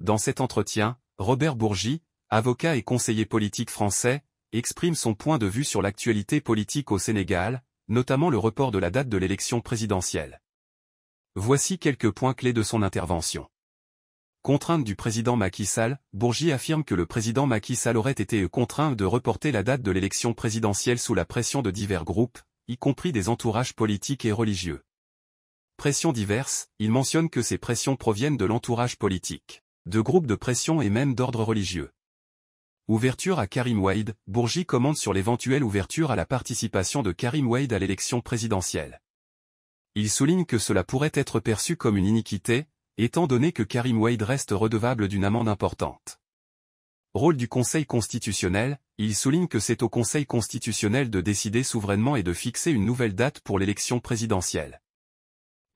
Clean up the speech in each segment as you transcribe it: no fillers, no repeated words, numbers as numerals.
Dans cet entretien, Robert Bourgi, avocat et conseiller politique français, exprime son point de vue sur l'actualité politique au Sénégal, notamment le report de la date de l'élection présidentielle. Voici quelques points clés de son intervention. Contrainte du président Macky Sall, Bourgi affirme que le président Macky Sall aurait été contraint de reporter la date de l'élection présidentielle sous la pression de divers groupes, y compris des entourages politiques et religieux. Pressions diverses, il mentionne que ces pressions proviennent de l'entourage politique, de groupes de pression et même d'ordre religieux. Ouverture à Karim Wade, Bourgi commente sur l'éventuelle ouverture à la participation de Karim Wade à l'élection présidentielle. Il souligne que cela pourrait être perçu comme une iniquité, étant donné que Karim Wade reste redevable d'une amende importante. Rôle du Conseil constitutionnel, il souligne que c'est au Conseil constitutionnel de décider souverainement et de fixer une nouvelle date pour l'élection présidentielle.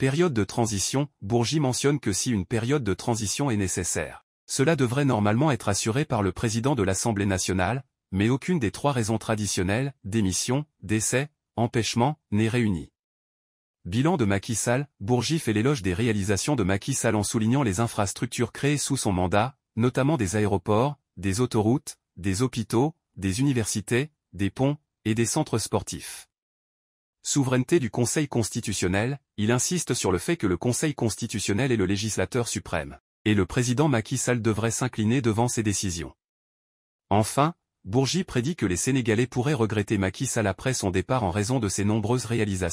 Période de transition, Bourgi mentionne que si une période de transition est nécessaire, cela devrait normalement être assuré par le président de l'Assemblée nationale, mais aucune des trois raisons traditionnelles, démission, décès, empêchement, n'est réunie. Bilan de Macky Sall, Bourgi fait l'éloge des réalisations de Macky Sall en soulignant les infrastructures créées sous son mandat, notamment des aéroports, des autoroutes, des hôpitaux, des universités, des ponts, et des centres sportifs. Souveraineté du Conseil constitutionnel, il insiste sur le fait que le Conseil constitutionnel est le législateur suprême, et le président Macky Sall devrait s'incliner devant ses décisions. Enfin, Bourgi prédit que les Sénégalais pourraient regretter Macky Sall après son départ en raison de ses nombreuses réalisations.